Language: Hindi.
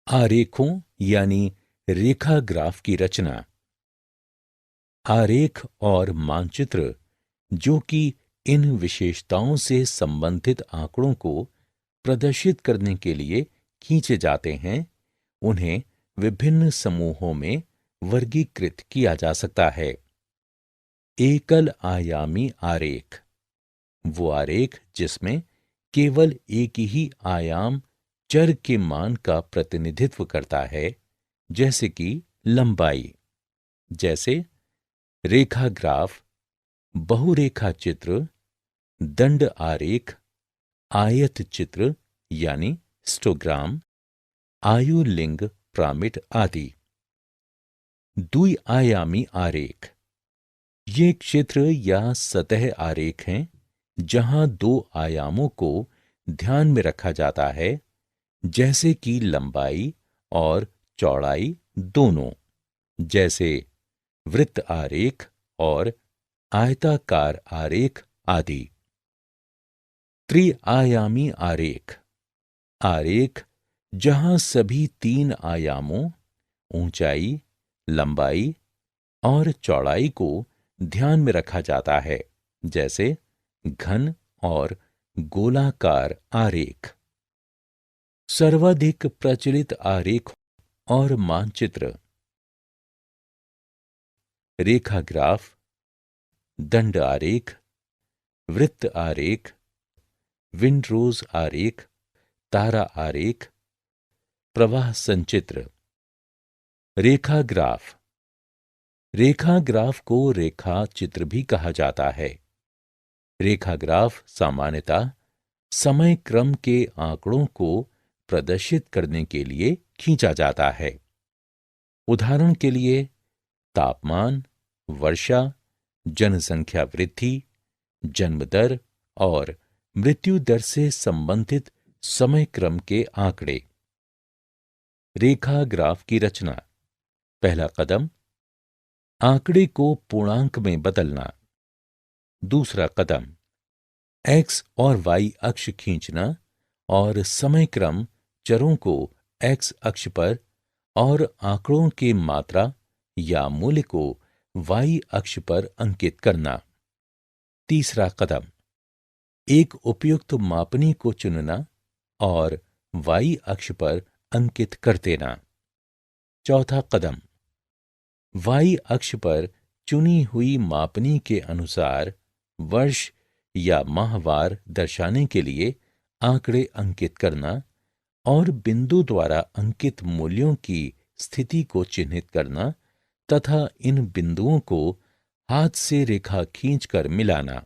आरेखों यानी रेखा ग्राफ की रचना। आरेख और मानचित्र जो कि इन विशेषताओं से संबंधित आंकड़ों को प्रदर्शित करने के लिए खींचे जाते हैं, उन्हें विभिन्न समूहों में वर्गीकृत किया जा सकता है। एकल आयामी आरेख वो आरेख जिसमें केवल एक ही आयाम चर के मान का प्रतिनिधित्व करता है, जैसे कि लंबाई। जैसे रेखा ग्राफ, बहुरेखा चित्र, दंड आरेख, आयत चित्र यानी हिस्टोग्राम, आयु लिंग पिरामिड आदि। द्विआयामी आरेख ये क्षेत्र या सतह आरेख हैं जहां दो आयामों को ध्यान में रखा जाता है, जैसे कि लंबाई और चौड़ाई दोनों, जैसे वृत्त आरेख और आयताकार आरेख आदि। त्रिआयामी आरेख आरेख जहां सभी तीन आयामों ऊंचाई, लंबाई और चौड़ाई को ध्यान में रखा जाता है, जैसे घन और गोलाकार आरेख। सर्वाधिक प्रचलित आरेख और मानचित्र रेखा ग्राफ, दंड आरेख, वृत्त आरेख, विंडरोज आरेख, तारा आरेख, प्रवाह संचित्र। रेखा ग्राफ रेखा ग्राफ को रेखा चित्र भी कहा जाता है। रेखा ग्राफ सामान्यतः समय क्रम के आंकड़ों को प्रदर्शित करने के लिए खींचा जाता है। उदाहरण के लिए तापमान, वर्षा, जनसंख्या वृद्धि, जन्म दर और मृत्यु दर से संबंधित समय क्रम के आंकड़े। रेखा ग्राफ की रचना। पहला कदम, आंकड़े को पूर्णांक में बदलना। दूसरा कदम, एक्स और वाई अक्ष खींचना और समय क्रम चरों को एक्स अक्ष पर और आंकड़ों के मात्रा या मूल्य को वाई अक्ष पर अंकित करना। तीसरा कदम, एक उपयुक्त मापनी को चुनना और वाई अक्ष पर अंकित कर देना। चौथा कदम, वाई अक्ष पर चुनी हुई मापनी के अनुसार वर्ष या माहवार दर्शाने के लिए आंकड़े अंकित करना और बिंदु द्वारा अंकित मूल्यों की स्थिति को चिन्हित करना तथा इन बिंदुओं को हाथ से रेखा खींचकर मिलाना।